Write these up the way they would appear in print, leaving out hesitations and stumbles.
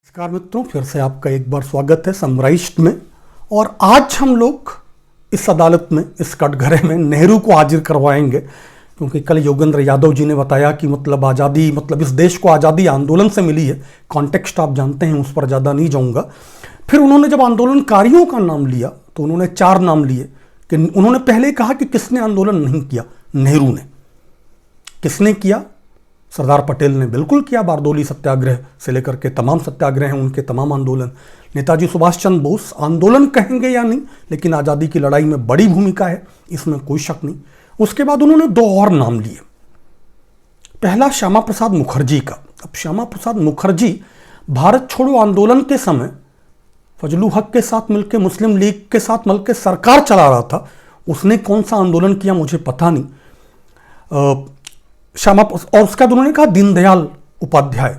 नमस्कार मित्रों, फिर से आपका एक बार स्वागत है समराइज्ड में। और आज हम लोग इस अदालत में, इस कटघरे में नेहरू को हाजिर करवाएंगे, क्योंकि कल योगेंद्र यादव जी ने बताया कि मतलब आज़ादी, मतलब इस देश को आज़ादी आंदोलन से मिली है। कॉन्टेक्स्ट आप जानते हैं, उस पर ज़्यादा नहीं जाऊंगा। फिर उन्होंने जब आंदोलनकारियों का नाम लिया तो उन्होंने 4 नाम लिए कि उन्होंने पहले कहा कि किसने आंदोलन नहीं किया, नेहरू ने। किसने किया? सरदार पटेल ने बिल्कुल किया। बारदोली सत्याग्रह से लेकर के तमाम सत्याग्रह हैं, उनके तमाम आंदोलन। नेताजी सुभाष चंद्र बोस आंदोलन कहेंगे या नहीं, लेकिन आज़ादी की लड़ाई में बड़ी भूमिका है, इसमें कोई शक नहीं। उसके बाद उन्होंने 2 और नाम लिए। पहला श्यामा प्रसाद मुखर्जी का। अब श्यामा प्रसाद मुखर्जी भारत छोड़ो आंदोलन के समय फजलू हक के साथ मिलकर, मुस्लिम लीग के साथ मिलकर सरकार चला रहा था। उसने कौन सा आंदोलन किया मुझे पता नहीं। और उसका उन्होंने कहा दीनदयाल उपाध्याय।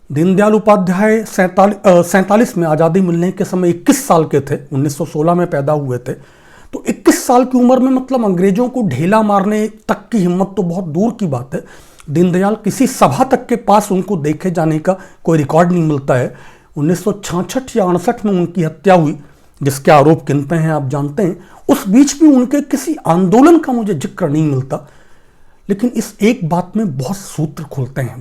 दीनदयाल उपाध्याय 47 में आज़ादी मिलने के समय 21 साल के थे, 1916 में पैदा हुए थे। तो 21 साल की उम्र में मतलब अंग्रेजों को ढेला मारने तक की हिम्मत तो बहुत दूर की बात है। दीनदयाल किसी सभा तक के पास उनको देखे जाने का कोई रिकॉर्ड नहीं मिलता है। 1966 या 68 में उनकी हत्या हुई, जिसके आरोप किन पे हैं आप जानते हैं। उस बीच भी उनके किसी आंदोलन का मुझे जिक्र नहीं मिलता। लेकिन इस एक बात में बहुत सूत्र खुलते हैं,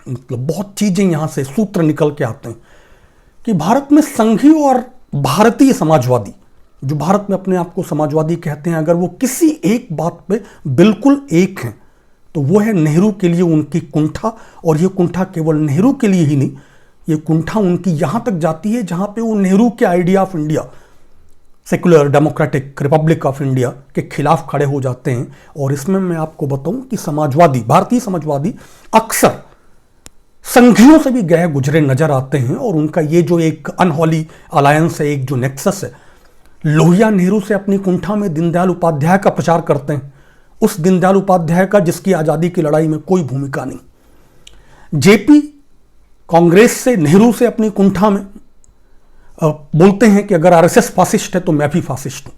मतलब बहुत चीजें यहां से सूत्र निकल के आते हैं कि भारत में संघी और भारतीय समाजवादी, जो भारत में अपने आप को समाजवादी कहते हैं, अगर वो किसी एक बात पे बिल्कुल एक हैं तो वो है नेहरू के लिए उनकी कुंठा। और ये कुंठा केवल नेहरू के लिए ही नहीं, ये कुंठा उनकी यहां तक जाती है जहां पे वो नेहरू के idea of India, secular democratic Republic of India के खिलाफ खड़े हो जाते हैं। और इसमें मैं आपको बताऊं कि समाजवादी, भारतीय समाजवादी अक्सर संघियों से भी गए गुजरे नजर आते हैं। और उनका ये जो एक अनहॉली अलायंस है, एक जो नेक्सस है, लोहिया नेहरू से अपनी कुंठा में दीनदयाल उपाध्याय का प्रचार करते हैं। उस दीनदयाल उपाध्याय का जिसकी आज़ादी की लड़ाई में कोई भूमिका नहीं। जेपी कांग्रेस से, नेहरू से अपनी कुंठा में बोलते हैं कि अगर आरएसएस फासिस्ट है तो मैं भी फासिस्ट हूं।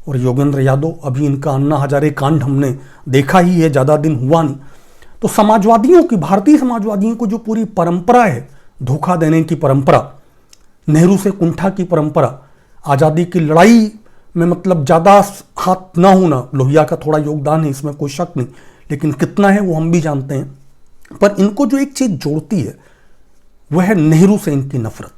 और योगेंद्र यादव, अभी इनका अन्ना हजारे कांड हमने देखा ही है, ज़्यादा दिन हुआ नहीं। तो समाजवादियों की, भारतीय समाजवादियों को जो पूरी परंपरा है, धोखा देने की परंपरा, नेहरू से कुंठा की परंपरा, आज़ादी की लड़ाई में मतलब ज़्यादा हाथ ना होना, लोहिया का थोड़ा योगदान है, इसमें कोई शक नहीं, लेकिन कितना है वो हम भी जानते हैं। पर इनको जो एक चीज़ जोड़ती है वह है नेहरू से इनकी नफरत।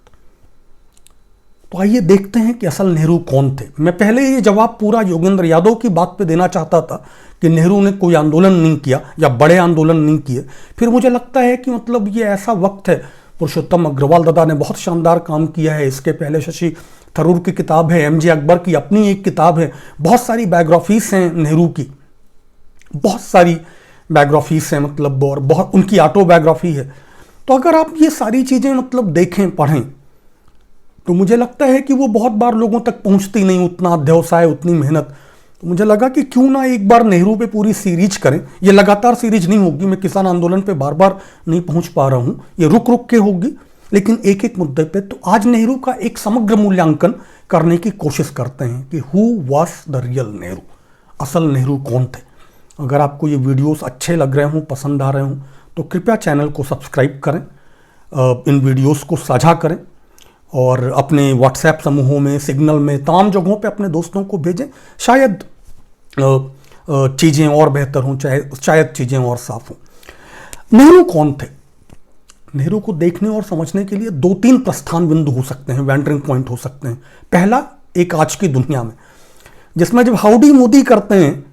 तो आइए देखते हैं कि असल नेहरू कौन थे। मैं पहले ये जवाब पूरा योगेंद्र यादव की बात पे देना चाहता था कि नेहरू ने कोई आंदोलन नहीं किया या बड़े आंदोलन नहीं किए। फिर मुझे लगता है कि मतलब ये ऐसा वक्त है, पुरुषोत्तम अग्रवाल दादा ने बहुत शानदार काम किया है। इसके पहले शशि थरूर की किताब है, एमजे अकबर की अपनी एक किताब है, बहुत सारी बायोग्राफीज हैं नेहरू की, बहुत सारी बायोग्राफीज हैं मतलब, और बहुत उनकी ऑटोबायोग्राफी है। तो अगर आप ये सारी चीज़ें मतलब देखें, पढ़ें, तो मुझे लगता है कि वो बहुत बार लोगों तक पहुंचती नहीं, उतना अध्यवसाय, उतनी मेहनत। तो मुझे लगा कि क्यों ना एक बार नेहरू पे पूरी सीरीज करें। ये लगातार सीरीज नहीं होगी, मैं किसान आंदोलन पे बार बार नहीं पहुंच पा रहा हूं, ये रुक रुक के होगी, लेकिन एक एक मुद्दे पे। तो आज नेहरू का एक समग्र मूल्यांकन करने की कोशिश करते हैं कि who was the real Nehru, असल नेहरू कौन थे। अगर आपको ये वीडियोस अच्छे लग रहे हों, पसंद आ रहे हों, तो कृपया चैनल को सब्सक्राइब करें, इन वीडियोस को साझा करें और अपने व्हाट्सएप समूहों में, सिग्नल में, तमाम जगहों पे अपने दोस्तों को भेजें। शायद चीज़ें और बेहतर हों, शायद चीज़ें और साफ हों। नेहरू कौन थे? नेहरू को देखने और समझने के लिए 2-3 प्रस्थान बिंदु हो सकते हैं, वेंडरिंग पॉइंट हो सकते हैं। पहला, एक आज की दुनिया में, जिसमें जब हाउडी मोदी करते हैं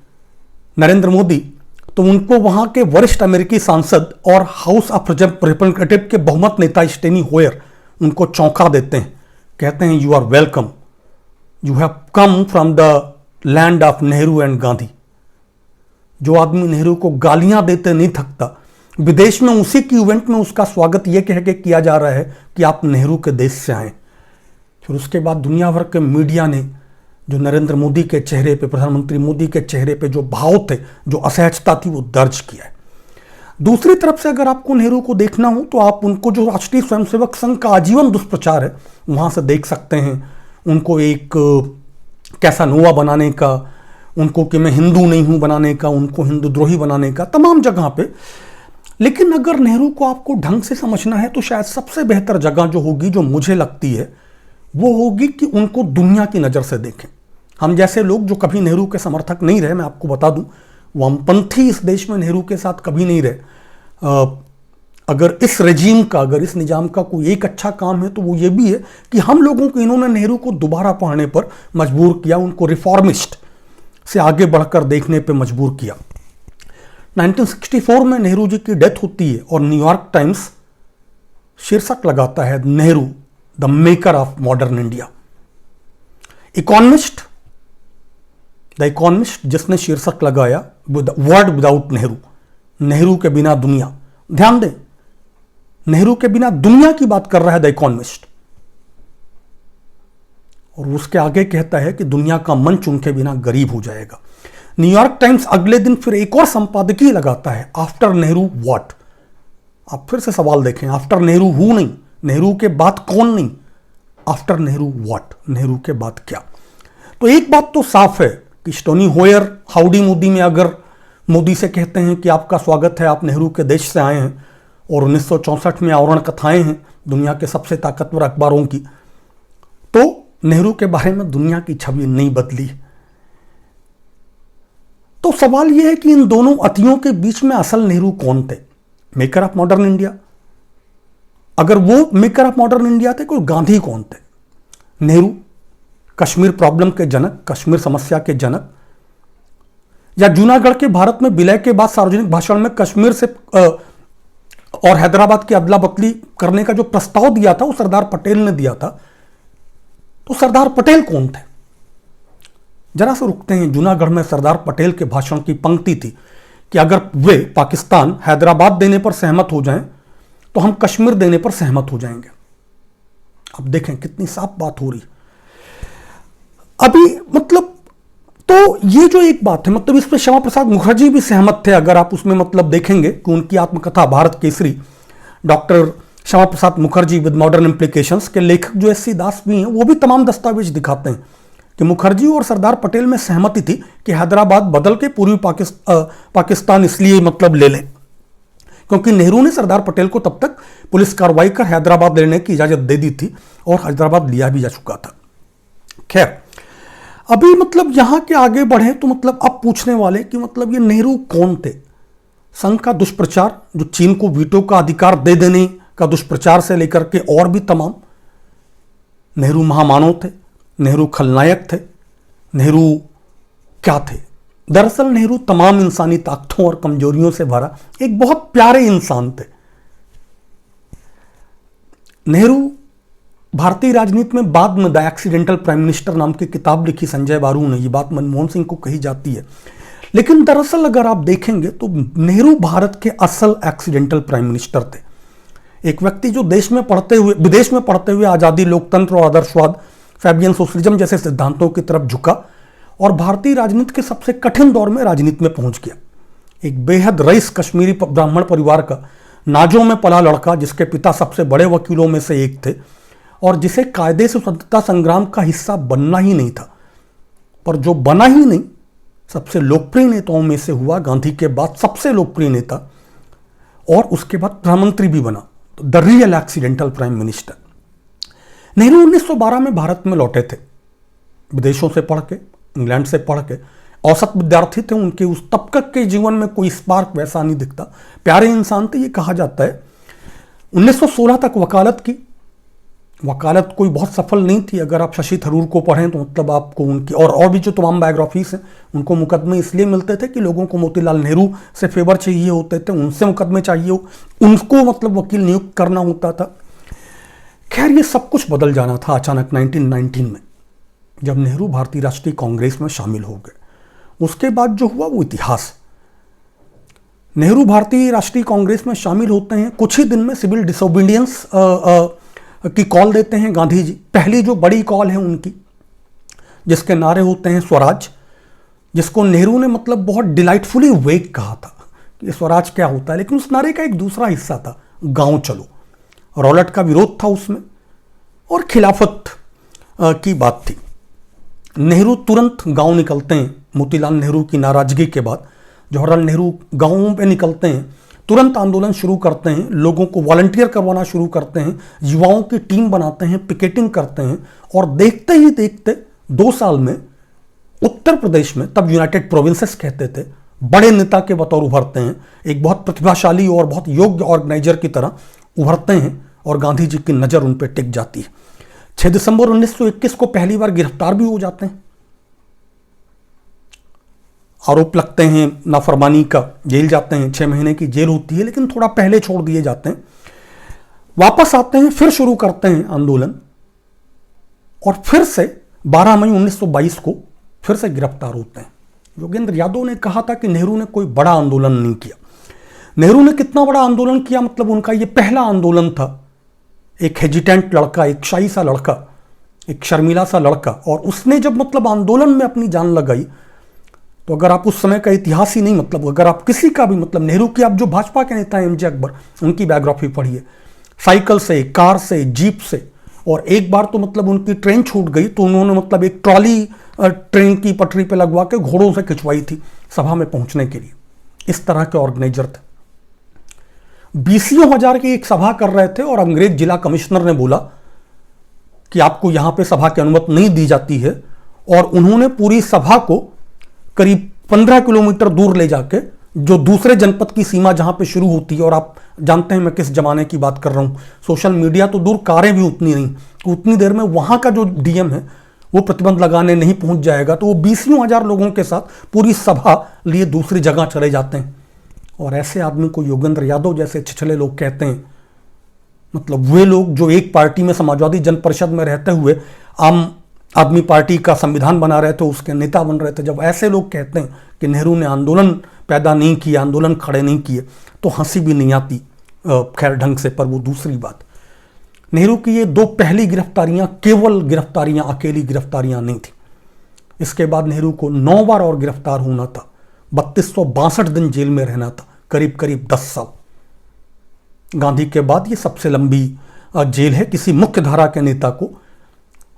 नरेंद्र मोदी, तो उनको वहां के वरिष्ठ अमेरिकी सांसद और हाउस ऑफ रिप्रेजेंटेटिव के बहुमत नेता स्टेनी होयर उनको चौंका देते हैं, कहते हैं you are welcome, you have come from the land of Nehru and Gandhi. जो आदमी नेहरू को गालियां देते नहीं थकता, विदेश में उसी की इवेंट में उसका स्वागत यह कह के किया जा रहा है कि आप नेहरू के देश से आए। फिर उसके बाद दुनिया भर के मीडिया ने जो नरेंद्र मोदी के चेहरे पे, प्रधानमंत्री मोदी के चेहरे पे जो भाव थे, जो असहजता थी, वो दर्ज किया है। दूसरी तरफ से अगर आपको नेहरू को देखना हो तो आप उनको जो राष्ट्रीय स्वयंसेवक संघ का आजीवन दुष्प्रचार है वहां से देख सकते हैं। उनको एक कैसानोवा बनाने का, उनको कि मैं हिंदू नहीं हूं बनाने का, उनको हिंदू द्रोही बनाने का, तमाम जगह पे। लेकिन अगर नेहरू को आपको ढंग से समझना है तो शायद सबसे बेहतर जगह जो होगी, जो मुझे लगती है, वो होगी कि उनको दुनिया की नज़र से देखें। हम जैसे लोग जो कभी नेहरू के समर्थक नहीं रहे, मैं आपको बता दूं, वामपंथी इस देश में नेहरू के साथ कभी नहीं रहे। अगर इस रेजीम का, अगर इस निजाम का कोई एक अच्छा काम है तो वो ये भी है कि हम लोगों को इन्होंने नेहरू को दोबारा पढ़ने पर मजबूर किया, उनको रिफॉर्मिस्ट से आगे बढ़कर देखने पर मजबूर किया। 1964 में नेहरू जी की डेथ होती है और न्यूयॉर्क टाइम्स शीर्षक लगाता है, Nehru the maker of modern India. Economist, the economist, जिसने शीर्षक लगाया वर्ड विदाउट नेहरू, नेहरू के बिना दुनिया। ध्यान दें, नेहरू के बिना दुनिया की बात कर रहा है द इकोनॉमिस्ट, और उसके आगे कहता है कि दुनिया का मंच उनके बिना गरीब हो जाएगा। न्यूयॉर्क टाइम्स अगले दिन फिर एक और संपादकीय लगाता है, आफ्टर नेहरू व्हाट। आप फिर से सवाल देखें, आफ्टर नेहरू हु नहीं, नेहरू के बाद कौन नहीं, आफ्टर नेहरू व्हाट, नेहरू के बाद क्या। तो एक बात तो साफ है कि स्टोनी होयर हाउडी मोदी में अगर मोदी से कहते हैं कि आपका स्वागत है, आप नेहरू के देश से आए हैं, और 1964 में आवरण कथाएं हैं दुनिया के सबसे ताकतवर अखबारों की, तो नेहरू के बारे में दुनिया की छवि नहीं बदली। तो सवाल यह है कि इन दोनों अतियों के बीच में असल नेहरू कौन थे, मेकर ऑफ मॉडर्न इंडिया? अगर वो मेकर ऑफ मॉडर्न इंडिया थे, कोई गांधी कौन थे? नेहरू कश्मीर प्रॉब्लम के जनक, कश्मीर समस्या के जनक, या जूनागढ़ के भारत में विलय के बाद सार्वजनिक भाषण में कश्मीर से और हैदराबाद की अदला बदली करने का जो प्रस्ताव दिया था वो सरदार पटेल ने दिया था। तो सरदार पटेल कौन थे? जरा से रुकते हैं। जूनागढ़ में सरदार पटेल के भाषण की पंक्ति थी कि अगर वे पाकिस्तान हैदराबाद देने पर सहमत हो जाएं तो हम कश्मीर देने पर सहमत हो जाएंगे। अब देखें कितनी साफ बात हो रही अभी, मतलब तो ये जो एक बात है, मतलब इस पर श्यामा प्रसाद मुखर्जी भी सहमत थे। अगर आप उसमें मतलब देखेंगे कि उनकी आत्मकथा Bharat Kesari, doctor Shyama Prasad Mukherjee with modern implications के लेखक जो एस सी दास भी हैं, वो भी तमाम दस्तावेज दिखाते हैं कि मुखर्जी और सरदार पटेल में सहमति थी कि हैदराबाद बदल के पूर्वी पाकिस्तान इसलिए मतलब ले लें क्योंकि नेहरू ने सरदार पटेल को तब तक पुलिस कार्रवाई कर हैदराबाद लेने की इजाजत दे दी थी और हैदराबाद लिया भी जा चुका था। खैर, अभी मतलब यहां के आगे बढ़े तो मतलब अब पूछने वाले कि मतलब ये नेहरू कौन थे? संघ का दुष्प्रचार, जो चीन को वीटो का अधिकार दे देने का दुष्प्रचार से लेकर के और भी तमाम, नेहरू महामानव थे, नेहरू खलनायक थे, नेहरू क्या थे? दरअसल नेहरू तमाम इंसानी ताकतों और कमजोरियों से भरा एक बहुत प्यारे इंसान थे। नेहरू भारतीय राजनीति में बाद में द एक्सीडेंटल प्राइम मिनिस्टर नाम की किताब लिखी संजय बारू ने, ये बात मनमोहन सिंह को कही जाती है, लेकिन दरअसल अगर आप देखेंगे तो नेहरू भारत के असल एक्सीडेंटल प्राइम मिनिस्टर थे। एक व्यक्ति जो देश में पढ़ते हुए, विदेश में पढ़ते हुए आज़ादी, लोकतंत्र और आदर्शवाद, फैबियन सोशलिज्म जैसे सिद्धांतों की तरफ झुका और भारतीय राजनीति के सबसे कठिन दौर में राजनीति में पहुंच गया। एक बेहद रईस कश्मीरी ब्राह्मण परिवार का नाजों में पला लड़का, जिसके पिता सबसे बड़े वकीलों में से एक थे और जिसे कायदे से स्वतंत्रता संग्राम का हिस्सा बनना ही नहीं था, पर जो बना ही नहीं, सबसे लोकप्रिय नेताओं में से हुआ, गांधी के बाद सबसे लोकप्रिय नेता, और उसके बाद प्रधानमंत्री भी बना, the real accidental prime minister. Nehru 1912 में भारत में लौटे थे, विदेशों से पढ़ के, इंग्लैंड से पढ़ के, औसत विद्यार्थी थे। उनके उस तबके के जीवन में कोई स्पार्क वैसा नहीं दिखता, प्यारे इंसान थे, ये कहा जाता है। 1916 तक वकालत की, वकालत कोई बहुत सफल नहीं थी। अगर आप शशि थरूर को पढ़ें तो मतलब आपको उनकी और भी जो तमाम बायोग्राफीज हैं, उनको मुकदमे इसलिए मिलते थे कि लोगों को मोतीलाल नेहरू से फेवर चाहिए होते थे, उनसे मुकदमे चाहिए हो, उनको मतलब वकील नियुक्त करना होता था। खैर, ये सब कुछ बदल जाना था अचानक 1919 में, जब नेहरू भारतीय राष्ट्रीय कांग्रेस में शामिल हो गए। उसके बाद जो हुआ वो इतिहास। नेहरू भारतीय राष्ट्रीय कांग्रेस में शामिल होते हैं, कुछ ही दिन में सिविल डिसोबीडियंस की कॉल देते हैं गांधी जी। पहली जो बड़ी कॉल है उनकी, जिसके नारे होते हैं स्वराज, जिसको नेहरू ने मतलब बहुत डिलाइटफुली वेग कहा था कि स्वराज क्या होता है, लेकिन उस नारे का एक दूसरा हिस्सा था, गांव चलो। रॉलेट का विरोध था उसमें और खिलाफत की बात थी। नेहरू तुरंत गांव निकलते हैं। मोतीलाल नेहरू की नाराजगी के बाद जवाहरलाल नेहरू गांवों पे निकलते हैं, तुरंत आंदोलन शुरू करते हैं, लोगों को वॉलंटियर करवाना शुरू करते हैं, युवाओं की टीम बनाते हैं, पिकेटिंग करते हैं और देखते ही देखते 2 साल में उत्तर प्रदेश में, तब यूनाइटेड प्रोविंसेस कहते थे, बड़े नेता के बतौर उभरते हैं, एक बहुत प्रतिभाशाली और बहुत योग्य ऑर्गेनाइजर की तरह उभरते हैं और गांधी जी की नज़र उन पर टिक जाती है। 6 दिसंबर 1921 को पहली बार गिरफ्तार भी हो जाते हैं, आरोप लगते हैं नाफरमानी का, जेल जाते हैं, 6 महीने की जेल होती है, लेकिन थोड़ा पहले छोड़ दिए जाते हैं। वापस आते हैं, फिर शुरू करते हैं आंदोलन और फिर से 12 मई 1922 को फिर से गिरफ्तार होते हैं। योगेंद्र यादव ने कहा था कि नेहरू ने कोई बड़ा आंदोलन नहीं किया। नेहरू ने कितना बड़ा आंदोलन किया, मतलब उनका ये पहला आंदोलन था। एक हेजिटेंट लड़का, एक शाही सा लड़का, एक शर्मीला सा लड़का, और उसने जब मतलब आंदोलन में अपनी जान लगाई, तो अगर आप उस समय का इतिहास ही नहीं, मतलब अगर आप किसी का भी, मतलब नेहरू की, आप जो भाजपा के नेता हैं एमजे अकबर, उनकी बायोग्राफी पढ़िए, साइकिल से, कार से, जीप से, और एक बार तो मतलब उनकी ट्रेन छूट गई तो उन्होंने मतलब एक ट्रॉली ट्रेन की पटरी पे लगवा के घोड़ों से खिंचवाई थी सभा में पहुंचने के लिए। इस तरह के ऑर्गेनाइजर थे। 20,000 की एक सभा कर रहे थे और अंग्रेज जिला कमिश्नर ने बोला कि आपको यहां पे सभा की अनुमति नहीं दी जाती है, और उन्होंने पूरी सभा को करीब 15 किलोमीटर दूर ले जाके, जो दूसरे जनपद की सीमा जहां पे शुरू होती है, और आप जानते हैं मैं किस जमाने की बात कर रहा हूं, सोशल मीडिया तो दूर, कारें भी उतनी नहीं, तो उतनी देर में वहां का जो डीएम है वो प्रतिबंध लगाने नहीं पहुंच जाएगा, तो वो 20,000 लोगों के साथ पूरी सभा लिए दूसरी जगह चले जाते हैं। और ऐसे आदमी को योगेंद्र यादव जैसे छिछले लोग कहते हैं, मतलब वे लोग जो एक पार्टी में, समाजवादी जन परिषद में रहते हुए आम आदमी पार्टी का संविधान बना रहे थे, उसके नेता बन रहे थे, जब ऐसे लोग कहते हैं कि नेहरू ने आंदोलन पैदा नहीं किया, आंदोलन खड़े नहीं किए, तो हंसी भी नहीं आती खैर ढंग से। पर वो दूसरी बात, नेहरू की ये 2 पहली गिरफ्तारियां केवल गिरफ्तारियां, अकेली गिरफ्तारियां नहीं थी। इसके बाद नेहरू को 9 बार और गिरफ्तार होना था, 3262 दिन जेल में रहना था, करीब करीब 10 साल। गांधी के बाद ये सबसे लंबी जेल है किसी मुख्य धारा के नेता को,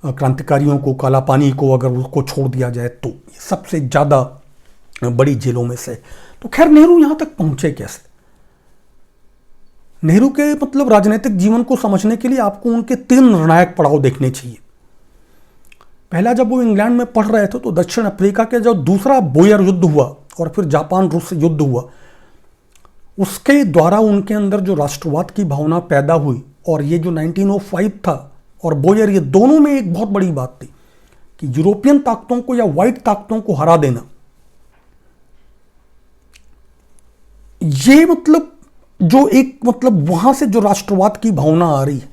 क्रांतिकारियों को, काला पानी को अगर उसको छोड़ दिया जाए तो ये सबसे ज़्यादा बड़ी जेलों में से। तो खैर नेहरू यहां तक पहुंचे कैसे? नेहरू के मतलब राजनीतिक जीवन को समझने के लिए आपको उनके 3 निर्णायक पड़ाव देखने चाहिए। पहला, जब वो इंग्लैंड में पढ़ रहे थे तो दक्षिण अफ्रीका के जो दूसरा बोयर युद्ध हुआ और फिर जापान रूस से युद्ध हुआ, उसके द्वारा उनके अंदर जो राष्ट्रवाद की भावना पैदा हुई, और ये जो 1905 था और बोयर, ये दोनों में एक बहुत बड़ी बात थी कि यूरोपियन ताकतों को या व्हाइट ताकतों को हरा देना, ये मतलब जो एक मतलब वहां से जो राष्ट्रवाद की भावना आ रही है,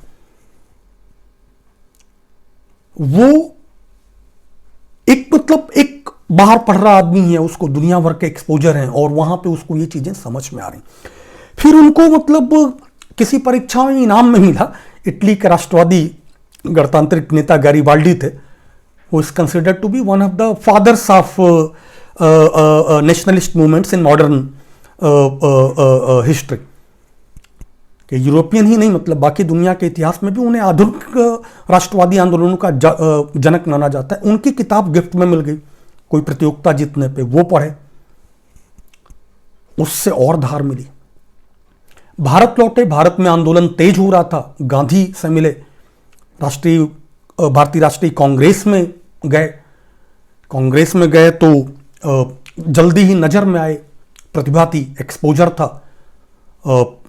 वो एक मतलब एक बाहर पढ़ रहा आदमी है, उसको दुनिया भर के एक्सपोजर हैं और वहां पे उसको ये चीजें समझ में आ रही। फिर उनको मतलब किसी परीक्षा में इनाम में मिला, इटली के राष्ट्रवादी गणतांत्रिक नेता गैरिबाल्डी थे, who is considered to be one of the fathers of nationalist movements in modern history। कि यूरोपियन ही नहीं, मतलब बाकी दुनिया के इतिहास में भी उन्हें आधुनिक राष्ट्रवादी आंदोलनों का जनक माना जाता है। उनकी किताब गिफ्ट में मिल गई कोई प्रतियोगिता जीतने पे, वो पढ़े, उससे और धार मिली। भारत लौटे, भारत में आंदोलन तेज हो रहा था, गांधी से मिले, भारतीय राष्ट्रीय कांग्रेस में गए। कांग्रेस में गए तो जल्दी ही नजर में आए, प्रतिभा थी, एक्सपोजर था,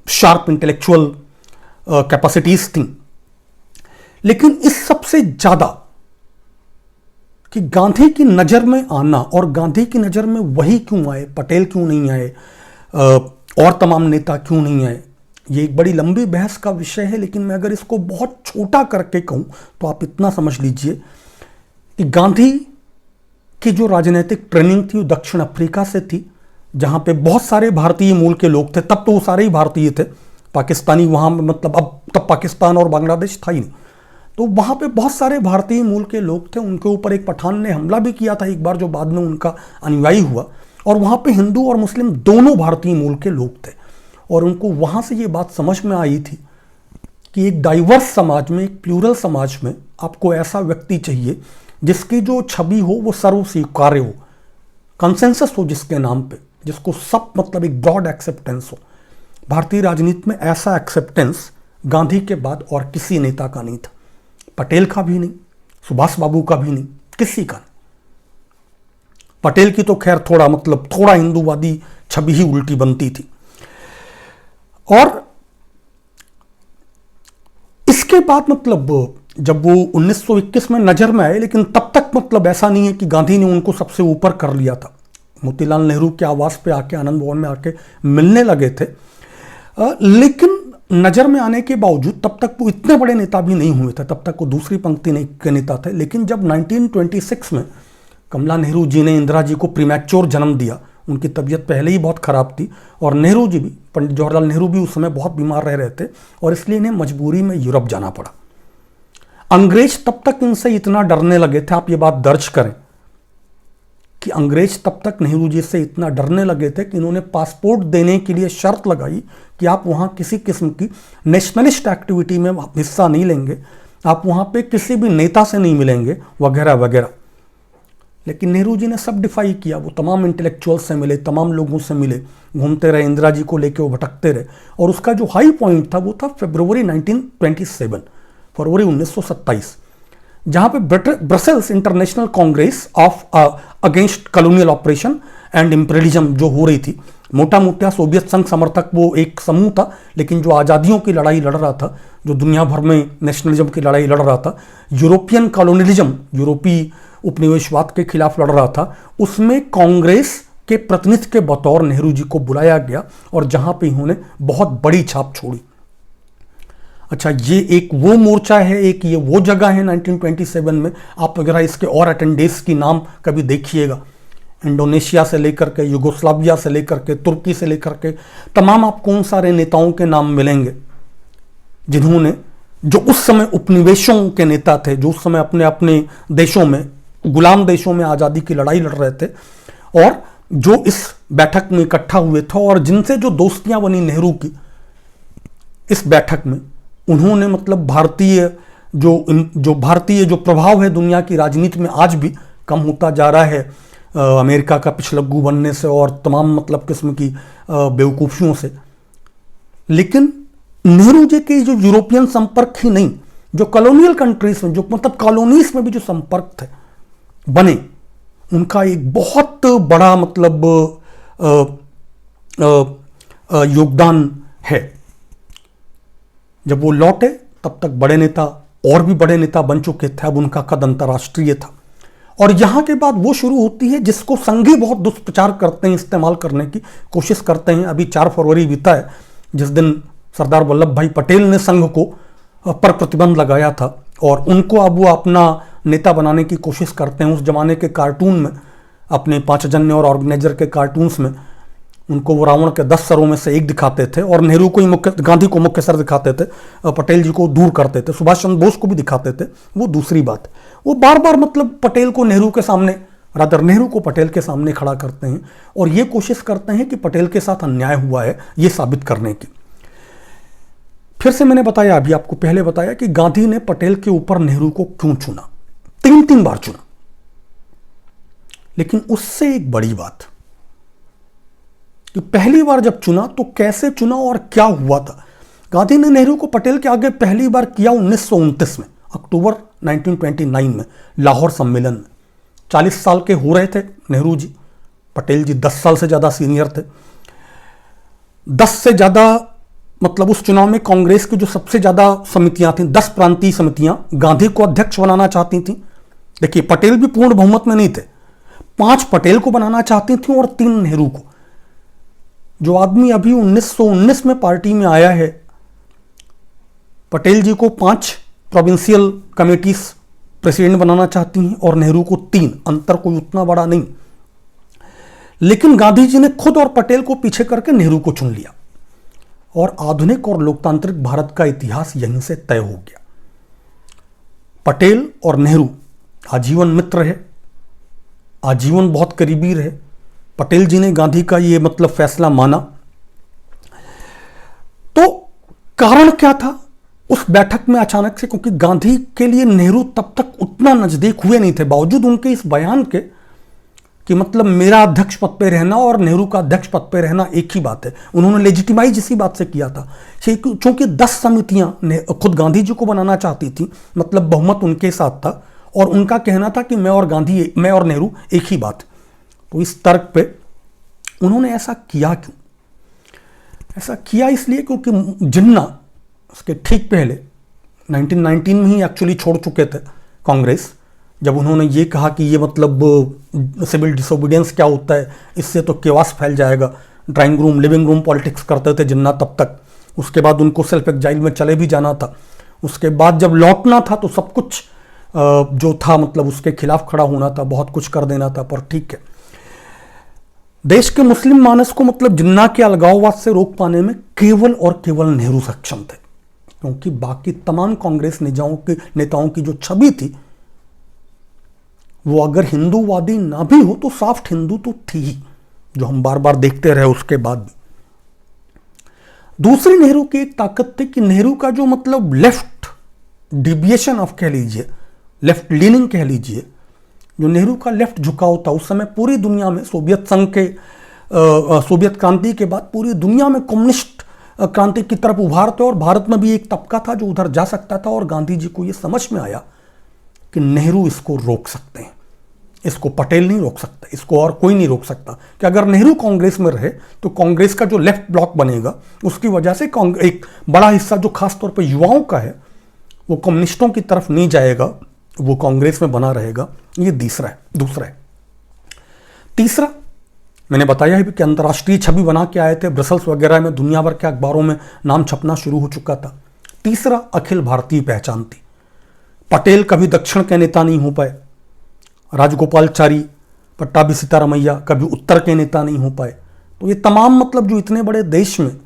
शार्प इंटेलेक्चुअल कैपेसिटीज थी। लेकिन इस सबसे ज्यादा कि गांधी की नजर में आना, और गांधी की नजर में वही क्यों आए, पटेल क्यों नहीं आए, और तमाम नेता क्यों नहीं आए, ये एक बड़ी लंबी बहस का विषय है। लेकिन मैं अगर इसको बहुत छोटा करके कहूं तो आप इतना समझ लीजिए कि गांधी की जो राजनीतिक ट्रेनिंग थी वो दक्षिण अफ्रीका से थी, जहां पे बहुत सारे भारतीय मूल के लोग थे। तब तो वो सारे ही भारतीय थे, पाकिस्तानी वहां मतलब अब तब पाकिस्तान और बांग्लादेश था ही नहीं, तो वहां पे बहुत सारे भारतीय मूल के लोग थे। उनके ऊपर एक पठान ने हमला भी किया था एक बार, जो बाद में उनका अनुयायी हुआ, और वहां पे हिंदू और मुस्लिम दोनों भारतीय मूल के लोग थे। और उनको वहां से ये बात समझ में आई थी कि एक डाइवर्स समाज में, एक प्लूरल समाज में आपको ऐसा व्यक्ति चाहिए जिसकी जो छवि हो वो सर्व स्वीकार्य हो, कंसेंसस हो जिसके नाम पे, जिसको सब मतलब एक ब्रॉड एक्सेप्टेंस हो। भारतीय राजनीति में ऐसा एक्सेप्टेंस गांधी के बाद और किसी नेता का नहीं था। पटेल का भी नहीं, सुभाष बाबू का भी नहीं, किसी का नहीं। पटेल की तो खैर थोड़ा हिंदूवादी छवि ही उल्टी बनती थी। और इसके बाद जब वो 1921 में नजर में आए, लेकिन तब तक ऐसा नहीं है कि गांधी ने उनको सबसे ऊपर कर लिया था। मोतीलाल नेहरू के आवास पे आके, आनंद भवन में आके मिलने लगे थे, लेकिन नजर में आने के बावजूद तब तक वो इतने बड़े नेता भी नहीं हुए थे। तब तक वो दूसरी पंक्ति के नेता थे। लेकिन जब 1926 में कमला नेहरू जी ने इंदिरा जी को प्रीमैच्योर जन्म दिया, उनकी तबीयत पहले ही बहुत खराब थी और नेहरू जी भी, पंडित जवाहरलाल नेहरू भी उस समय बहुत बीमार रह रहे थे और इसलिए इन्हें मजबूरी में यूरोप जाना पड़ा। अंग्रेज तब तक इनसे इतना डरने लगे थे, आप ये बात दर्ज करें कि अंग्रेज तब तक नेहरू जी से इतना डरने लगे थे कि इन्होंने पासपोर्ट देने के लिए शर्त लगाई कि आप वहां किसी किस्म की नेशनलिस्ट एक्टिविटी में हिस्सा नहीं लेंगे, आप वहां पे किसी भी नेता से नहीं मिलेंगे, वगैरह वगैरह। लेकिन नेहरू जी ने सब डिफाई किया। वो तमाम इंटेलेक्चुअल से मिले, तमाम लोगों से मिले, घूमते रहे, इंदिरा जी को लेके वो भटकते रहे। और उसका जो हाई पॉइंट था वो था फरवरी 1927, जहां पे Brussels international Congress of against colonial operation and imperialism जो हो रही थी। मोटा मोटा सोवियत संघ समर्थक वो एक समूह था, लेकिन जो आज़ादियों की लड़ाई लड़ रहा था, जो दुनिया भर में नेशनलिज्म की लड़ाई लड़ रहा था, यूरोपियन कॉलोनियलिज्म, यूरोपीय उपनिवेशवाद के खिलाफ लड़ रहा था, उसमें कांग्रेस के प्रतिनिधि के बतौर नेहरू जी को बुलाया गया और जहां पे इन्होंने बहुत बड़ी छाप छोड़ी। अच्छा, ये एक वो मोर्चा है, एक ये वो जगह है 1927 में। आप वगैरह इसके और अटेंडेंस की नाम कभी देखिएगा, इंडोनेशिया से लेकर के, युगोस्लाविया से लेकर के, तुर्की से लेकर के, तमाम आपको उन सारे नेताओं के नाम मिलेंगे जिन्होंने, जो उस समय उपनिवेशों के नेता थे, जो उस समय अपने अपने देशों में, गुलाम देशों में आज़ादी की लड़ाई लड़ रहे थे और जो इस बैठक में इकट्ठा हुए थे और जिनसे जो दोस्तियां बनी नेहरू की इस बैठक में। उन्होंने भारतीय जो प्रभाव है दुनिया की राजनीति में आज भी कम होता जा रहा है, अमेरिका का पिछलग्गू बनने से और तमाम किस्म की बेवकूफ़ियों से। लेकिन नेहरू जी के जो यूरोपियन संपर्क ही नहीं, जो कॉलोनियल कंट्रीज में, जो कॉलोनीज में भी जो संपर्क थे बने, उनका एक बहुत बड़ा योगदान है। जब वो लौटे तब तक बड़े नेता, और भी बड़े नेता बन चुके थे, अब उनका कद अंतर्राष्ट्रीय था। और यहां के बाद वो शुरू होती है जिसको संघी बहुत दुष्प्रचार करते हैं, इस्तेमाल करने की कोशिश करते हैं। अभी 4 फरवरी बीता है जिस दिन सरदार वल्लभ भाई पटेल ने संघ को पर प्रतिबंध लगाया था और उनको अब वो अपना नेता बनाने की कोशिश करते हैं। उस जमाने के कार्टून में, अपने पांचजन्य और ऑर्गेनाइजर के कार्टून्स में, उनको वो रावण के 10 सरों में से एक दिखाते थे और नेहरू को ही गांधी को मुख्य सर दिखाते थे, पटेल जी को दूर करते थे, सुभाष चंद्र बोस को भी दिखाते थे। वो दूसरी बात, वो बार बार पटेल को नेहरू के सामने, रादर नेहरू को पटेल के सामने खड़ा करते हैं और ये कोशिश करते हैं कि पटेल के साथ अन्याय हुआ है ये साबित करने की। फिर से मैंने बताया, अभी आपको पहले बताया कि गांधी ने पटेल के ऊपर नेहरू को क्यों चुना, 3 बार चुना। लेकिन उससे एक बड़ी बात कि पहली बार जब चुना तो कैसे चुना और क्या हुआ था। गांधी ने नेहरू को पटेल के आगे पहली बार किया 1929 में, अक्टूबर 1929 में लाहौर सम्मेलन में। 40 साल के हो रहे थे नेहरू जी, पटेल जी 10 साल से ज़्यादा सीनियर थे। 10 से ज़्यादा उस चुनाव में कांग्रेस की जो सबसे ज़्यादा समितियां थीं, 10 प्रांतीय समितियां गांधी को अध्यक्ष बनाना चाहती थीं। देखिए, पटेल भी पूर्ण बहुमत में नहीं थे, 5 पटेल को बनाना चाहती थीं और 3 नेहरू को। जो आदमी अभी 1919 में पार्टी में आया है, पटेल जी को 5 प्रोविंशियल कमेटीज प्रेसिडेंट बनाना चाहती हैं और नेहरू को 3, अंतर कोई उतना बड़ा नहीं। लेकिन गांधी जी ने खुद और पटेल को पीछे करके नेहरू को चुन लिया और आधुनिक और लोकतांत्रिक भारत का इतिहास यहीं से तय हो गया। पटेल और नेहरू आजीवन मित्र रहे, आजीवन बहुत करीबी रहे। पटेल जी ने गांधी का ये फैसला माना। तो कारण क्या था उस बैठक में अचानक से, क्योंकि गांधी के लिए नेहरू तब तक उतना नजदीक हुए नहीं थे, बावजूद उनके इस बयान के कि मतलब मेरा अध्यक्ष पद पे रहना और नेहरू का अध्यक्ष पद पे रहना एक ही बात है। उन्होंने लेजिटिमाइज इसी बात से किया था। चूंकि 10 समितियां खुद गांधी जी को बनाना चाहती थी, मतलब बहुमत उनके साथ था, और उनका कहना था कि मैं और नेहरू एक ही बात। तो इस तर्क पे उन्होंने ऐसा किया क्यों? ऐसा किया इसलिए क्योंकि जिन्ना उसके ठीक पहले 1919 में ही एक्चुअली छोड़ चुके थे कांग्रेस, जब उन्होंने ये कहा कि ये मतलब सिविल डिसोबीडियंस क्या होता है, इससे तो केवास फैल जाएगा। Drawing room living room politics करते थे जिन्ना तब तक। उसके बाद उनको सेल्फ एग्जाइल में चले भी जाना था। उसके बाद जब लौटना था तो सब कुछ जो था मतलब उसके खिलाफ खड़ा होना था, बहुत कुछ कर देना था। पर ठीक है, देश के मुस्लिम मानस को मतलब जिन्ना के अलगाववाद से रोक पाने में केवल और केवल नेहरू सक्षम थे, क्योंकि बाकी तमाम कांग्रेस नेताओं की जो छवि थी वो अगर हिंदूवादी ना भी हो तो सॉफ्ट हिंदू तो थी ही, जो हम बार बार देखते रहे उसके बाद भी। दूसरी नेहरू की एक ताकत थी कि नेहरू का जो मतलब लेफ्ट डिविएशन ऑफ कह लीजिए, लेफ्ट लीनिंग कह लीजिए, जो नेहरू का लेफ्ट झुकाव था, उस समय पूरी दुनिया में सोवियत क्रांति के बाद पूरी दुनिया में कम्युनिस्ट क्रांति की तरफ उभारते, और भारत में भी एक तबका था जो उधर जा सकता था। और गांधी जी को यह समझ में आया कि नेहरू इसको रोक सकते हैं, इसको पटेल नहीं रोक सकता, इसको और कोई नहीं रोक सकता। कि अगर नेहरू कांग्रेस में रहे तो कांग्रेस का जो लेफ्ट ब्लॉक बनेगा उसकी वजह से एक बड़ा हिस्सा जो खासतौर पर युवाओं का है वो कम्युनिस्टों की तरफ नहीं जाएगा, वो कांग्रेस में बना रहेगा। ये दूसरा है। तीसरा, मैंने बताया है कि अंतर्राष्ट्रीय छवि बना के आए थे, ब्रसल्स वगैरह में दुनिया भर के अखबारों में नाम छपना शुरू हो चुका था। तीसरा, अखिल भारतीय पहचान थी। पटेल कभी दक्षिण के नेता नहीं हो पाए, राजगोपालचारी, पट्टाभी सीतारामैया कभी उत्तर के नेता नहीं हो पाए। तो ये तमाम मतलब जो इतने बड़े देश में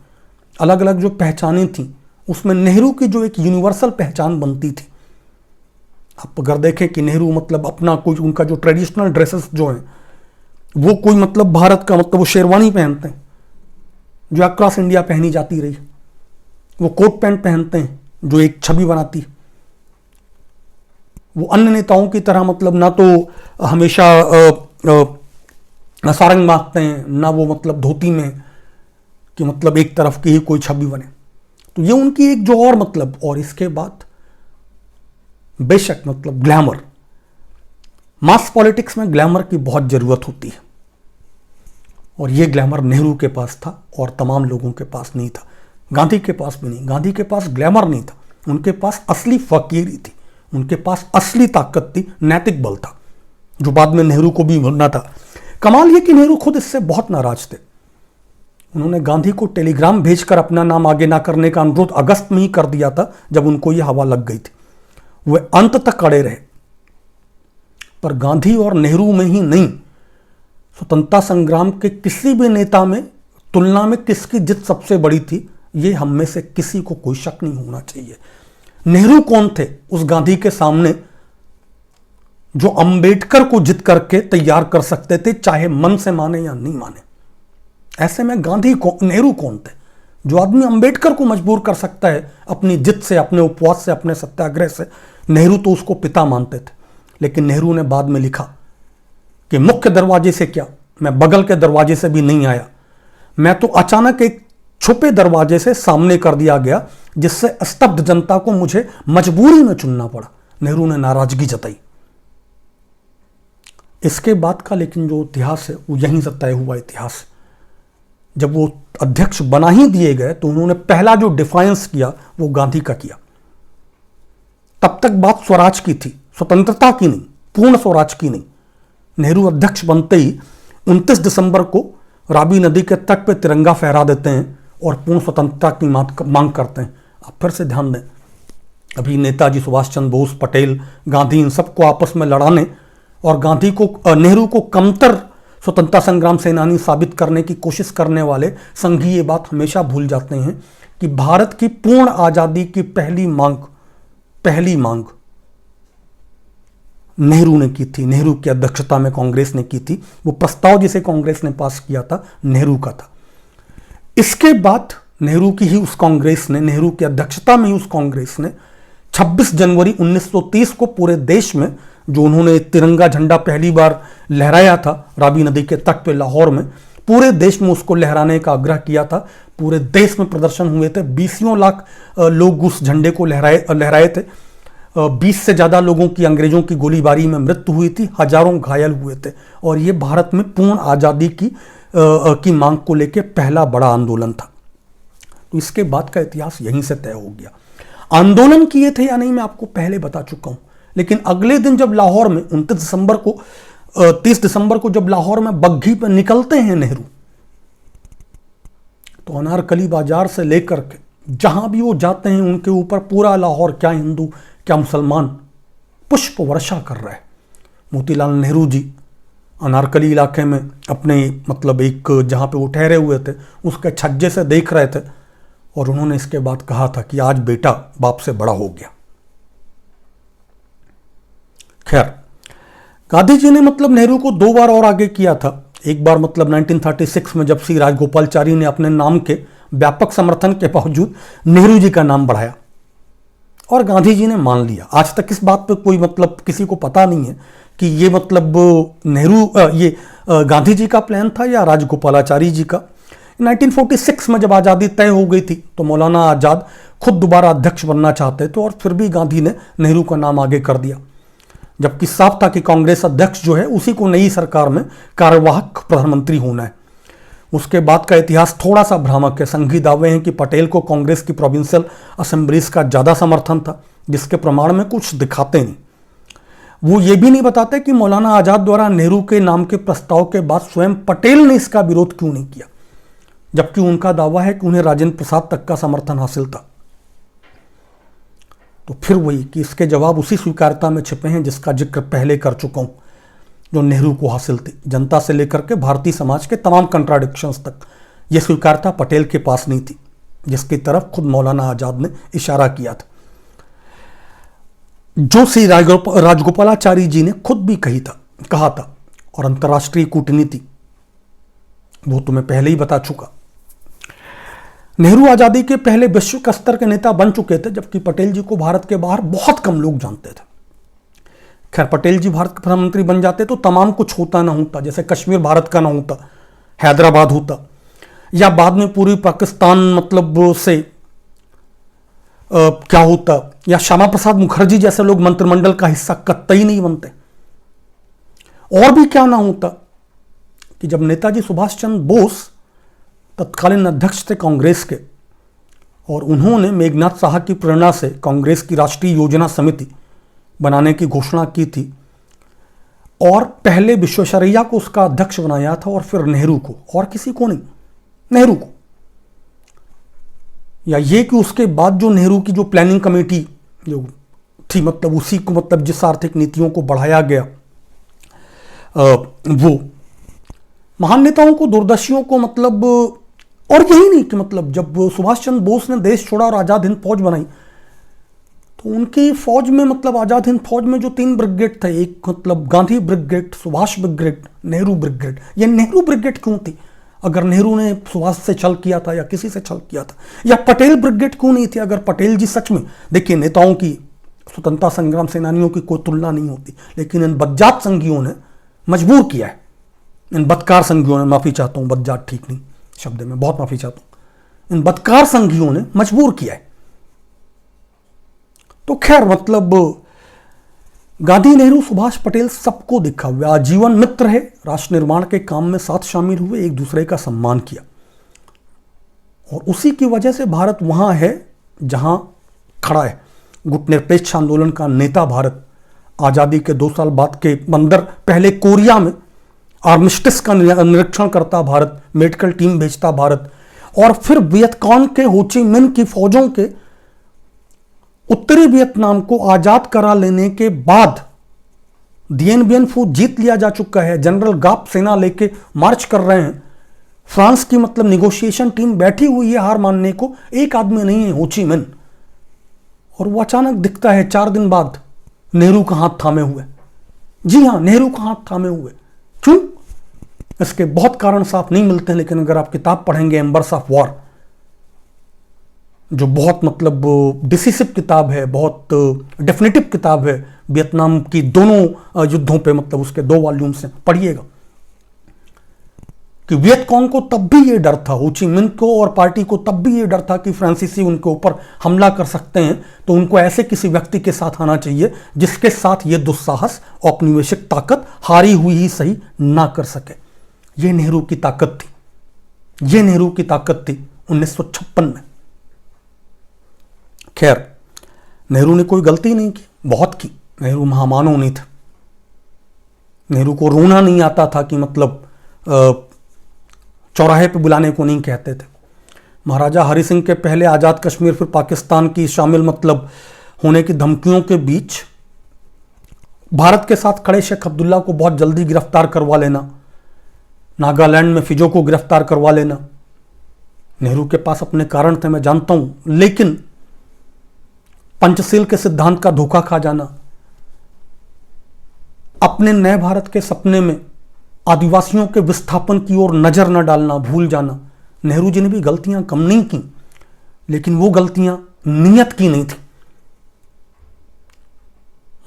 अलग अलग जो पहचानें थी, उसमें नेहरू की जो एक यूनिवर्सल पहचान बनती थी। आप अगर देखें कि नेहरू मतलब अपना कोई उनका जो ट्रेडिशनल ड्रेसेस जो हैं वो कोई मतलब भारत का मतलब वो शेरवानी पहनते हैं जो अक्रॉस इंडिया पहनी जाती रही, वो कोट पैंट पहनते हैं जो एक छवि बनाती है। वो अन्य नेताओं की तरह मतलब ना तो हमेशा सारंग मांगते हैं, ना वो मतलब धोती में कि मतलब एक तरफ की ही कोई छवि बने। तो ये उनकी एक जो और मतलब, और इसके बाद बेशक मतलब ग्लैमर, मास पॉलिटिक्स में ग्लैमर की बहुत जरूरत होती है, और ये ग्लैमर नेहरू के पास था और तमाम लोगों के पास नहीं था। गांधी के पास भी नहीं, गांधी के पास ग्लैमर नहीं था, उनके पास असली फकीरी थी, उनके पास असली ताकत थी, नैतिक बल था, जो बाद में नेहरू को भी मिलना था। कमाल ये कि नेहरू खुद इससे बहुत नाराज थे। उन्होंने गांधी को टेलीग्राम भेजकर अपना नाम आगे ना करने का अनुरोध अगस्त में ही कर दिया था, जब उनको यह हवा लग गई थी। वे अंत तक अड़े रहे, पर गांधी और नेहरू में ही नहीं, स्वतंत्रता संग्राम के किसी भी नेता में तुलना में किसकी जित सबसे बड़ी थी, ये हम में से किसी को कोई शक नहीं होना चाहिए। नेहरू कौन थे उस गांधी के सामने जो अंबेडकर को जित करके तैयार कर सकते थे, चाहे मन से माने या नहीं माने। ऐसे में नेहरू कौन थे जो आदमी अंबेडकर को मजबूर कर सकता है अपनी जिद से, अपने उपवास से, अपने सत्याग्रह से। नेहरू तो उसको पिता मानते थे। लेकिन नेहरू ने बाद में लिखा कि मुख्य दरवाजे से क्या, मैं बगल के दरवाजे से भी नहीं आया, मैं तो अचानक एक छुपे दरवाजे से सामने कर दिया गया, जिससे स्तब्ध जनता को मुझे मजबूरी में चुनना पड़ा। नेहरू ने नाराजगी जताई। इसके बाद का लेकिन जो इतिहास है वो यहीं से तय हुआ इतिहास है। जब वो अध्यक्ष बना ही दिए गए तो उन्होंने पहला जो डिफायंस किया वो गांधी का किया। तब तक बात स्वराज की थी, स्वतंत्रता की नहीं, पूर्ण स्वराज की नहीं। नेहरू अध्यक्ष बनते ही 29 दिसंबर को रावी नदी के तट पे तिरंगा फहरा देते हैं और पूर्ण स्वतंत्रता की मांग करते हैं। आप फिर से ध्यान दें, अभी नेताजी सुभाष चंद्र बोस, पटेल, गांधी, इन सबको आपस में लड़ाने और गांधी को, नेहरू को कमतर स्वतंत्रता संग्राम सेनानी साबित करने की कोशिश करने वाले संघी ये बात हमेशा भूल जाते हैं कि भारत की पूर्ण आजादी की पहली मांग नेहरू ने की थी, नेहरू की अध्यक्षता में कांग्रेस ने की थी। वो प्रस्ताव जिसे कांग्रेस ने पास किया था नेहरू का था। इसके बाद नेहरू की ही उस कांग्रेस ने, नेहरू की अध्यक्षता में ही उस कांग्रेस ने 26 जनवरी 1930 को पूरे देश में जो उन्होंने तिरंगा झंडा पहली बार लहराया था रावी नदी के तट पे लाहौर में, पूरे देश में उसको लहराने का आग्रह किया था। पूरे देश में प्रदर्शन हुए थे, 20 लाख लोग उस झंडे को लहराए थे। 20 से ज्यादा लोगों की अंग्रेजों की गोलीबारी में मृत्यु हुई थी, हजारों घायल हुए थे। और ये भारत में पूर्ण आजादी की मांग को लेकर पहला बड़ा आंदोलन था। तो इसके बाद का इतिहास यहीं से तय हो गया। आंदोलन किए थे या नहीं मैं आपको पहले बता चुका हूं, लेकिन अगले दिन जब लाहौर में 30 दिसंबर को जब लाहौर में बग्घी पर निकलते हैं नेहरू, तो अनारकली बाजार से लेकर के जहां भी वो जाते हैं उनके ऊपर पूरा लाहौर, क्या हिंदू क्या मुसलमान, पुष्प वर्षा कर रहे हैं। मोतीलाल नेहरू जी अनारकली इलाके में अपने मतलब एक जहां पे वो ठहरे हुए थे उसके छज्जे से देख रहे थे, और उन्होंने इसके बाद कहा था कि आज बेटा बाप से बड़ा हो गया। खैर, गांधी जी ने मतलब नेहरू को 2 बार और आगे किया था। एक बार मतलब 1936 में जब श्री राजगोपालाचारी ने अपने नाम के व्यापक समर्थन के बावजूद नेहरू जी का नाम बढ़ाया और गांधी जी ने मान लिया। आज तक इस बात पे कोई मतलब किसी को पता नहीं है कि ये मतलब गांधी जी का प्लान था या राजगोपालाचारी जी का। 1946 में जब आज़ादी तय हो गई थी तो मौलाना आज़ाद खुद दोबारा अध्यक्ष बनना चाहते थे, और फिर भी गांधी ने नेहरू का नाम आगे कर दिया, जबकि साफ था कि कांग्रेस अध्यक्ष जो है उसी को नई सरकार में कार्यवाहक प्रधानमंत्री होना है। उसके बाद का इतिहास थोड़ा सा भ्रामक है। संघी दावे हैं कि पटेल को कांग्रेस की प्रोविंशियल असेंबलीज का ज़्यादा समर्थन था, जिसके प्रमाण में कुछ दिखाते नहीं। वो ये भी नहीं बताते कि मौलाना आज़ाद द्वारा नेहरू के नाम के प्रस्ताव के बाद स्वयं पटेल ने इसका विरोध क्यों नहीं किया, जबकि उनका दावा है कि उन्हें राजेंद्र प्रसाद तक का समर्थन हासिल था। तो फिर वही कि इसके जवाब उसी स्वीकार्यता में छिपे हैं जिसका जिक्र पहले कर चुका हूं, जो नेहरू को हासिल थी। जनता से लेकर के भारतीय समाज के तमाम कंट्राडिक्शंस तक यह स्वीकार्यता पटेल के पास नहीं थी, जिसकी तरफ खुद मौलाना आजाद ने इशारा किया था, जो श्री राजगोपालाचारी जी ने खुद भी कहा था। और अंतर्राष्ट्रीय कूटनीति वो तो मैं पहले ही बता चुका। नेहरू आजादी के पहले वैश्विक स्तर के नेता बन चुके थे, जबकि पटेल जी को भारत के बाहर बहुत कम लोग जानते थे। खैर, पटेल जी भारत के प्रधानमंत्री बन जाते तो तमाम कुछ होता ना होता, जैसे कश्मीर भारत का ना होता, हैदराबाद होता, या बाद में पूरी पाकिस्तान मतलब से क्या होता, या श्यामा प्रसाद मुखर्जी जैसे लोग मंत्रिमंडल का हिस्सा कतई नहीं बनते। और भी क्या ना होता कि जब नेताजी सुभाष चंद्र बोस तत्कालीन अध्यक्ष थे कांग्रेस के, और उन्होंने मेघनाथ साहा की प्रेरणा से कांग्रेस की राष्ट्रीय योजना समिति बनाने की घोषणा की थी, और पहले विश्वेश्वरैया को उसका अध्यक्ष बनाया था, और फिर नेहरू को, और किसी को नहीं, नेहरू को। या ये कि उसके बाद जो नेहरू की जो प्लानिंग कमेटी जो थी, मतलब उसी को मतलब जिस आर्थिक नीतियों को बढ़ाया गया, वो महान नेताओं को, दूरदर्शियों को मतलब, और यही नहीं कि मतलब जब सुभाष चंद्र बोस ने देश छोड़ा और आज़ाद हिंद फौज बनाई, तो उनकी फौज में मतलब आज़ाद हिंद फौज में जो 3 ब्रिगेड थे, एक मतलब Gandhi brigade, Subhash brigade, Nehru brigade. ये नेहरू ब्रिगेड क्यों थी? अगर नेहरू ने सुभाष से छल किया था या किसी से छल किया था, या पटेल ब्रिगेड क्यों नहीं थी? अगर पटेल जी सच में, देखिए नेताओं की, स्वतंत्रता संग्राम सेनानियों की कोई तुलना नहीं होती, लेकिन इन बदजात संघियों ने मजबूर किया है, इन बदकार संघियों ने, माफी चाहता हूं, बदजात ठीक नहीं शब्द में, बहुत माफी चाहता हूं, इन बदकार संघियों ने मजबूर किया है। तो खैर मतलब गांधी, नेहरू, सुभाष, पटेल सबको दिखा हुआ, आजीवन मित्र है, राष्ट्र निर्माण के काम में साथ शामिल हुए, एक दूसरे का सम्मान किया, और उसी की वजह से भारत वहां है जहां खड़ा है। गुटनिरपेक्ष आंदोलन का नेता भारत, आजादी के 2 साल बाद के अंदर पहले कोरिया में आर्मिस्टिस का निरीक्षण करता भारत, मेडिकल टीम भेजता भारत, और फिर वियतकॉन के होची मिन की फौजों के उत्तरी वियतनाम को आजाद करा लेने के बाद दिएन बियन फू जीत लिया जा चुका है, जनरल गाप सेना लेके मार्च कर रहे हैं, फ्रांस की मतलब निगोशिएशन टीम बैठी हुई है हार मानने को, एक आदमी नहीं है, होची मिन, और वो अचानक दिखता है 4 दिन बाद नेहरू का हाथ थामे हुए। जी हां, नेहरू का हाथ थामे हुए। क्यों? इसके बहुत कारण साफ नहीं मिलते हैं, लेकिन अगर आप किताब पढ़ेंगे एम्बर्स ऑफ वॉर, जो बहुत मतलब डिसिसिव किताब है, बहुत डेफिनेटिव किताब है वियतनाम की दोनों युद्धों पे, मतलब उसके 2 वॉल्यूम्स हैं, पढ़िएगा। कि वियतकॉन्ग को तब भी ये डर था, हो ची मिन्ह को और पार्टी को तब भी ये डर था कि फ्रांसीसी उनके ऊपर हमला कर सकते हैं, तो उनको ऐसे किसी व्यक्ति के साथ आना चाहिए जिसके साथ ये दुस्साहस औपनिवेशिक ताकत हारी हुई ही सही ना कर सके। ये नेहरू की ताकत थी, ये नेहरू की ताकत थी 1956 में। खैर, नेहरू ने कोई गलती नहीं की, बहुत की। नेहरू महामानव नहीं थे। नेहरू को रोना नहीं आता था कि मतलब चौराहे पे बुलाने को नहीं कहते थे। महाराजा हरि सिंह के पहले आज़ाद कश्मीर फिर पाकिस्तान की शामिल मतलब होने की धमकियों के बीच भारत के साथ खड़े शेख अब्दुल्ला को बहुत जल्दी गिरफ्तार करवा लेना, नागालैंड में फिजो को गिरफ्तार करवा लेना, नेहरू के पास अपने कारण थे, मैं जानता हूं, लेकिन पंचशील के सिद्धांत का धोखा खा जाना, अपने नए भारत के सपने में आदिवासियों के विस्थापन की ओर नजर न डालना, भूल जाना। नेहरू जी ने भी गलतियां कम नहीं की, लेकिन वो गलतियां नियत की नहीं थी।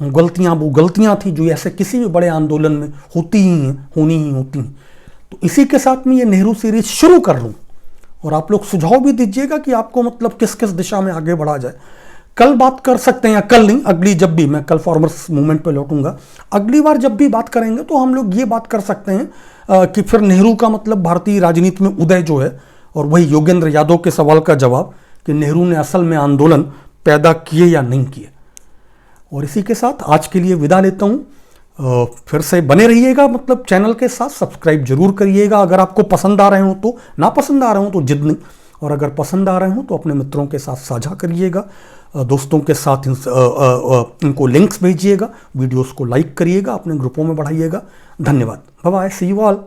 वो गलतियां थी जो ऐसे किसी भी बड़े आंदोलन में होती ही हैं, होनी ही होती हैं। तो इसी के साथ में ये नेहरू सीरीज शुरू कर लूं, और आप लोग सुझाव भी दीजिएगा कि आपको मतलब किस किस दिशा में आगे बढ़ा जाए। कल बात कर सकते हैं, या कल नहीं, अगली, जब भी मैं कल फार्मर्स मूवमेंट पे लौटूंगा, अगली बार जब भी बात करेंगे तो हम लोग ये बात कर सकते हैं कि फिर नेहरू का मतलब भारतीय राजनीति में उदय जो है, और वही योगेंद्र यादव के सवाल का जवाब कि नेहरू ने असल में आंदोलन पैदा किए या नहीं किए। और इसी के साथ आज के लिए विदा लेता हूँ। फिर से बने रहिएगा मतलब चैनल के साथ, सब्सक्राइब जरूर करिएगा अगर आपको पसंद आ रहे हो तो, ना पसंद आ रहे हो तो जिद नहीं, और अगर पसंद आ रहे हो तो अपने मित्रों के साथ साझा करिएगा, दोस्तों के साथ इनको लिंक्स भेजिएगा, वीडियोस को लाइक करिएगा, अपने ग्रुपों में बढ़ाइएगा। धन्यवाद। Bye bye, see you all.